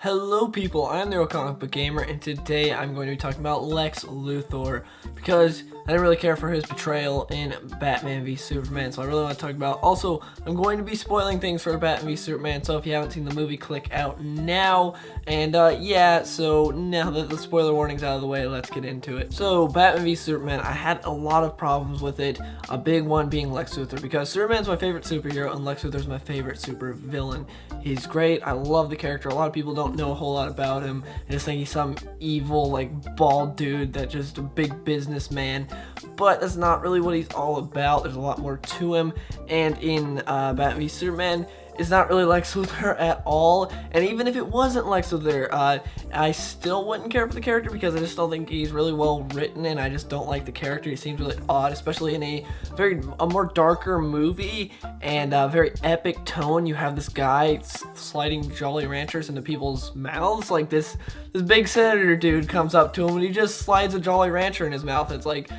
Hello people, I'm the Real Comic Book Gamer, and today I'm going to be talking about Lex Luthor, because I didn't really care for his portrayal in Batman v Superman, so I really want to talk about. Also, I'm going to be spoiling things for Batman v Superman, so if you haven't seen the movie, click out now. And yeah, so now that the spoiler warning's out of the way, let's get into it. So, Batman v Superman, I had a lot of problems with it, a big one being Lex Luthor, because Superman's my favorite superhero, and Lex Luthor's my favorite super villain. He's great, I love the character. A lot of people don't know a whole lot about him. I just think he's some evil, like, bald dude that just a big businessman, but that's not really what he's all about. There's a lot more to him, and in Batman v Superman, it's not really Lex Luthor at all, and even if it wasn't Lex Luthor, I still wouldn't care for the character because I just don't think he's really well written, and I just don't like the character. He seems really odd, especially in a more darker movie and a very epic tone. You have this guy sliding Jolly Ranchers into people's mouths, like this big senator dude comes up to him and he just slides a Jolly Rancher in his mouth. It's like,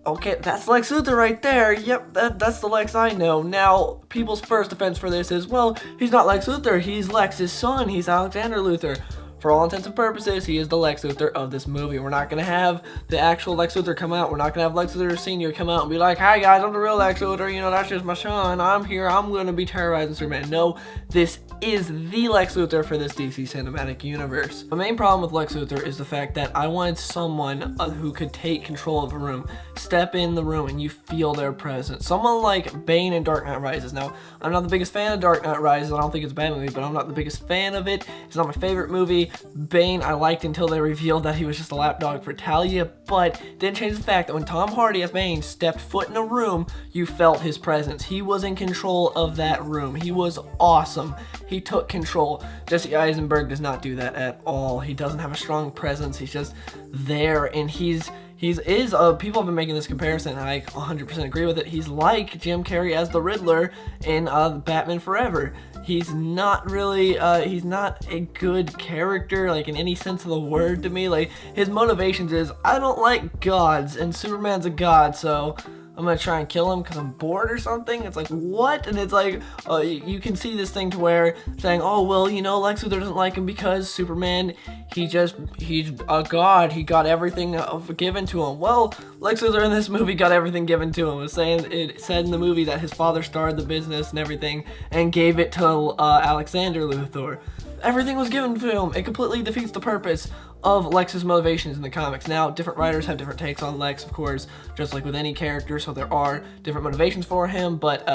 okay, that's Lex Luthor right there. Yep, that's the Lex I know. Now, people's first defense for this is, well, he's not Lex Luthor, he's Lex's son, he's Alexander Luthor. For all intents and purposes, he is the Lex Luthor of this movie. We're not going to have the actual Lex Luthor come out. We're not going to have Lex Luthor Sr. come out and be like, hi guys, I'm the real Lex Luthor, you know, that's just my son, I'm here, I'm going to be terrorizing Superman. No, this is the Lex Luthor for this DC cinematic universe. The main problem with Lex Luthor is the fact that I wanted someone who could take control of a room, step in the room, and you feel their presence. Someone like Bane in Dark Knight Rises. Now, I'm not the biggest fan of Dark Knight Rises. I don't think it's a bad movie, but I'm not the biggest fan of it. It's not my favorite movie. Bane I liked until they revealed that he was just a lapdog for Talia, but didn't change the fact that when Tom Hardy as Bane stepped foot in a room, you felt his presence. He was in control of that room. He was awesome. He took control. Jesse Eisenberg does not do that at all. He doesn't have a strong presence. He's just there, and people have been making this comparison, and I 100% agree with it. He's like Jim Carrey as the Riddler in Batman Forever. He's not really, he's not a good character, like, in any sense of the word to me. Like, his motivations is, I don't like gods, and Superman's a god, so I'm gonna try and kill him because I'm bored or something. It's like, what? And it's like, you can see this thing to where saying, oh, well, you know, Lex Luthor doesn't like him because Superman, he's a god. He got everything given to him. Well, Lex Luthor in this movie got everything given to him. It said in the movie that his father started the business and everything and gave it to Alexander Luthor. Everything was given to him. It completely defeats the purpose of Lex's motivations in the comics. Now, different writers have different takes on Lex, of course, just like with any character, so there are different motivations for him, but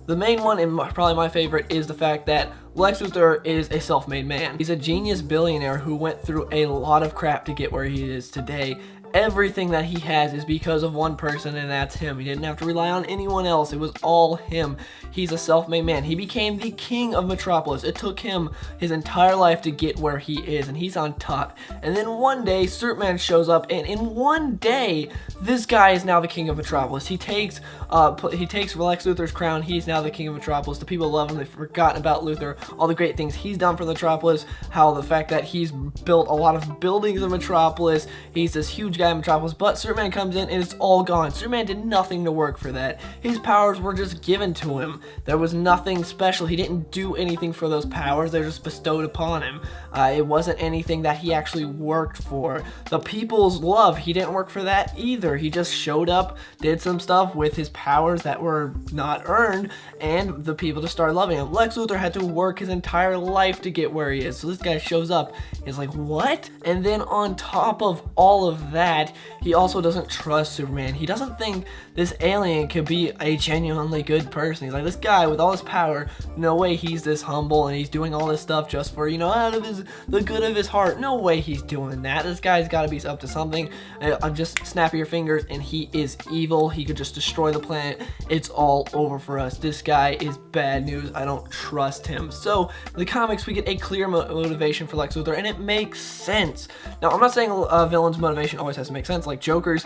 the main one, and probably my favorite, is the fact that Lex Luthor is a self-made man. He's a genius billionaire who went through a lot of crap to get where he is today. Everything that he has is because of one person, and that's him. He didn't have to rely on anyone else. It was all him. He's a self-made man. He became the king of Metropolis. It took him his entire life to get where he is, and he's on top. And then one day, Superman shows up, and in one day, this guy is now the king of Metropolis. He takes Lex Luthor's crown. He's now the king of Metropolis. The people love him. They've forgotten about Luthor, all the great things he's done for Metropolis, how the fact that he's built a lot of buildings in Metropolis. He's this huge guy in Metropolis, but Superman comes in and it's all gone. Superman did nothing to work for that. His powers were just given to him. There was nothing special. He didn't do anything for those powers. They're just bestowed upon him. It wasn't anything that he actually worked for. The people's love, he didn't work for that either. He just showed up, did some stuff with his powers that were not earned, and the people just started loving him. Lex Luthor had to work his entire life to get where he is. So this guy shows up, he's like, what? And then on top of all of that, he also doesn't trust Superman. He doesn't think this alien could be a genuinely good person. He's like, this guy with all his power, no way he's this humble and he's doing all this stuff just for, you know, out of the good of his heart. No way he's doing that. This guy's got to be up to something. Just snap your fingers and he is evil. He could just destroy the planet. It's all over for us. This guy is bad news. I don't trust him. So in the comics, we get a clear motivation for Lex Luthor, and it makes sense. Now, I'm not saying a villain's motivation always has to make sense. Like Joker's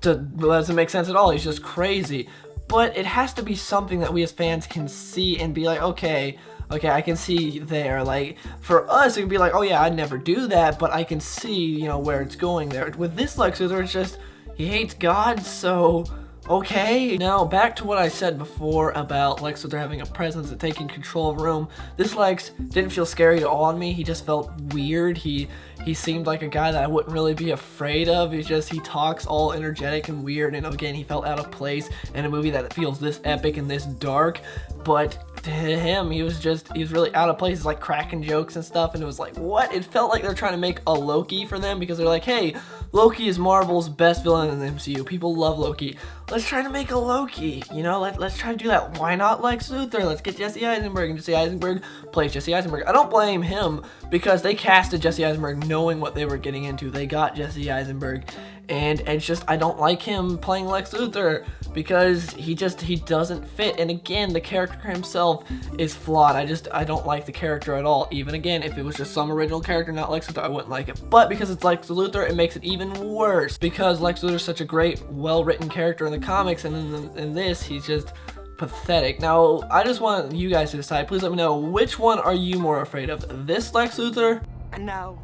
doesn't make sense at all. He's just crazy. But it has to be something that we as fans can see and be like, okay, I can see there. Like, for us, it would be like, oh yeah, I'd never do that, but I can see, you know, where it's going there. With this Lex Luthor, it's just, he hates God, so Okay, now back to what I said before about Lex Luthor having a presence and taking control of a room. This Lex didn't feel scary at all on me. He just felt weird. He seemed like a guy that I wouldn't really be afraid of. He talks all energetic and weird, and again, he felt out of place in a movie that feels this epic and this dark. But to him, he was really out of place. He's like cracking jokes and stuff, and it was like, what? It felt like they're trying to make a Loki for them, because they're like, hey, Loki is Marvel's best villain in the MCU. People love Loki. Let's try to make a Loki, you know, let's try to do that. Why not Lex Luthor? Let's get Jesse Eisenberg, and Jesse Eisenberg plays Jesse Eisenberg. I don't blame him, because they casted Jesse Eisenberg knowing what they were getting into. They got Jesse Eisenberg, and it's just, I don't like him playing Lex Luthor, because he doesn't fit. And again, the character himself is flawed. I don't like the character at all. Even again, if it was just some original character, not Lex Luthor, I wouldn't like it. But because it's Lex Luthor, it makes it even worse, because Lex Luthor is such a great, well-written character in the comics, and in this, he's just pathetic. Now, I just want you guys to decide. Please let me know, which one are you more afraid of? This Lex Luthor? And now,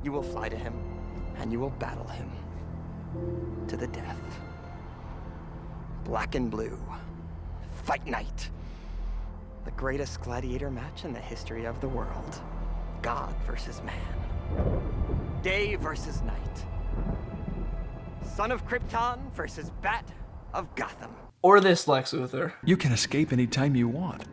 you will fly to him, and you will battle him to the death. Black and blue. Fight night. The greatest gladiator match in the history of the world. God versus man. Day versus night. Son of Krypton versus Bat of Gotham. Or this Lex Luthor? You can escape anytime you want.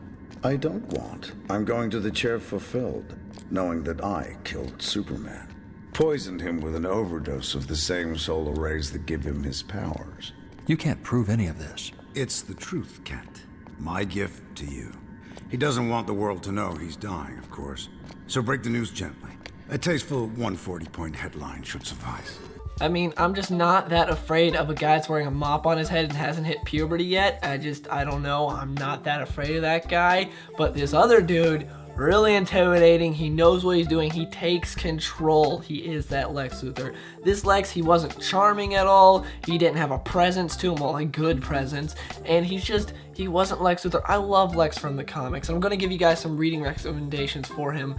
I don't want. I'm going to the chair fulfilled, knowing that I killed Superman. Poisoned him with an overdose of the same solar rays that give him his powers. You can't prove any of this. It's the truth, Kent. My gift to you. He doesn't want the world to know he's dying, of course. So break the news gently. A tasteful 140-point headline should suffice. I mean, I'm just not that afraid of a guy that's wearing a mop on his head and hasn't hit puberty yet. I don't know. I'm not that afraid of that guy. But this other dude, really intimidating. He knows what he's doing. He takes control. He is that Lex Luthor. This Lex, he wasn't charming at all. He didn't have a presence to him, well, a good presence. And he wasn't Lex Luthor. I love Lex from the comics. I'm going to give you guys some reading recommendations for him,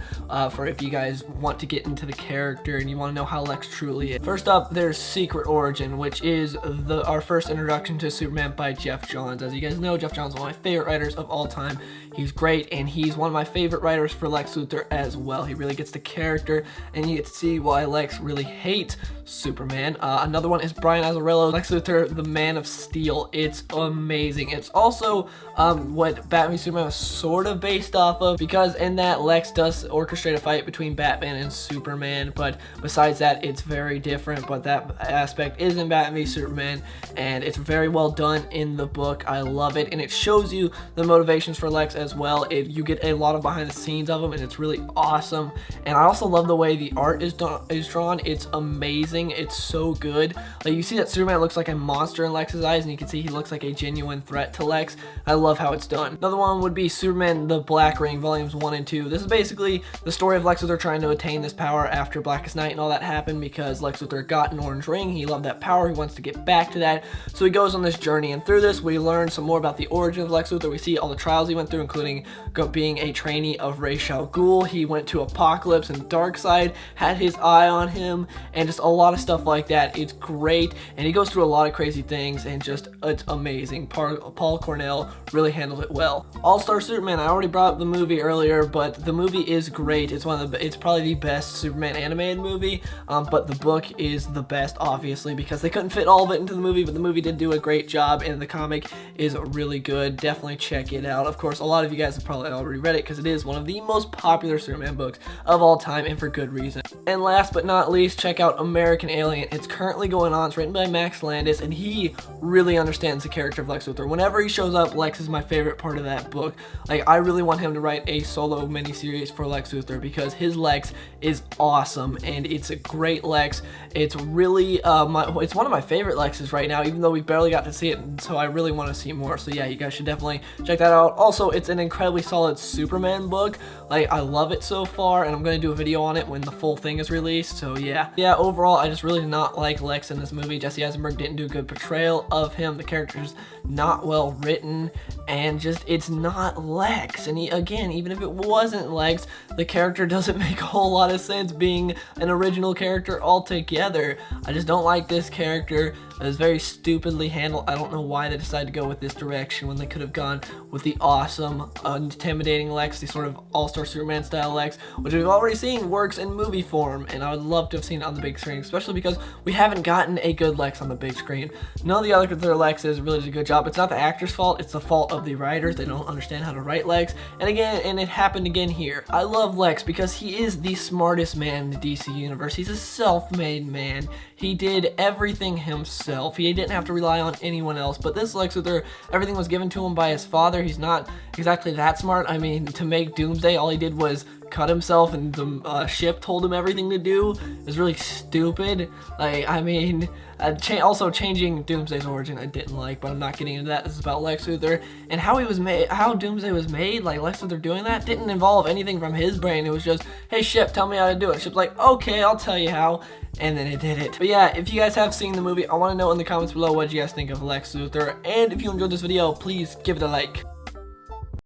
for if you guys want to get into the character and you want to know how Lex truly is. First up, there's Secret Origin, which is our first introduction to Superman by Jeff Johns. As you guys know, Jeff Johns is one of my favorite writers of all time. He's great, and he's one of my favorite writers for Lex Luthor as well. He really gets the character, and you get to see why Lex really hates Superman. Another one is Brian Azzarello, Lex Luthor, the Man of Steel. It's amazing. It's also what Batman v Superman was sort of based off of, because in that, Lex does orchestrate a fight between Batman and Superman, but besides that, it's very different. But that aspect is in Batman v Superman, and it's very well done in the book. I love it, and it shows you the motivations for Lex as well. You get a lot of behind the scenes of him, and it's really awesome. And I also love the way the art is drawn. It's amazing. It's so good. Like, you see that Superman looks like a monster in Lex's eyes, and you can see he looks like a genuine threat to Lex. I love how it's done. Another one would be Superman the Black Ring, volumes 1 and 2. This is basically the story of Lex Luthor trying to attain this power after Blackest Night and all that happened, because Lex Luthor got an orange ring. He loved that power. He wants to get back to that. So he goes on this journey, and through this, we learn some more about the origin of Lex Luthor. We see all the trials he went through, including being a trainee of Ra's al Ghul. He went to Apocalypse and Darkseid, had his eye on him, and just a lot of stuff like that. It's great, and he goes through a lot of crazy things, and just, it's amazing. Paul Cornell really handles it well. All-Star Superman, I already brought up the movie earlier, but the movie is great. It's probably the best Superman animated movie, but the book is the best, obviously, because they couldn't fit all of it into the movie, but the movie did do a great job, and the comic is really good. Definitely check it out. Of course, a lot of you guys have probably already read it, because it is one of the most popular Superman books of all time, and for good reason. And last but not least, check out American Alien. It's currently going on. It's written by Max Landis, and he really understands the character of Lex Luthor. Whenever he shows up, Lex is my favorite part of that book. Like, I really want him to write a solo miniseries for Lex Luthor, because his Lex is awesome, and it's a great Lex. It's really, it's one of my favorite Lexes right now, even though we barely got to see it, so I really want to see more. So yeah, you guys should definitely check that out. Also, it's an incredibly solid Superman book. Like, I love it so far, and I'm going to do a video on it when the full thing is released. So yeah, overall, I just really did not like Lex in this movie. Jesse Eisenberg didn't do a good portrayal of him. The character's not well written. written, and just it's not Lex. And again, even if it wasn't Lex, the character doesn't make a whole lot of sense being an original character altogether. I just don't like this character. It was very stupidly handled. I don't know why they decided to go with this direction when they could have gone with the awesome, intimidating Lex, the sort of all-star Superman style Lex, which we've already seen works in movie form, and I would love to have seen it on the big screen, especially because we haven't gotten a good Lex on the big screen. None of the other Lexes really did a good job. It's not the actor's fault, it's the fault of the writers. They don't understand how to write Lex, and it happened again here. I love Lex because he is the smartest man in the DC universe. He's a self-made man. He did everything himself. He didn't have to rely on anyone else. But this Lex Luthor, everything was given to him by his father. He's not exactly that smart. I mean, to make Doomsday, all he did was cut himself, and the ship told him everything to do. It was really stupid. Like, I mean, also changing Doomsday's origin I didn't like, but I'm not getting into that. This is about Lex Luthor and how he was made, how Doomsday was made. Like, Lex Luthor doing that didn't involve anything from his brain. It was just, hey ship, tell me how to do it. Ship's like, okay, I'll tell you how. And then it did it. But yeah, if you guys have seen the movie, I want to know in the comments below what you guys think of Lex Luthor. And if you enjoyed this video, please give it a like.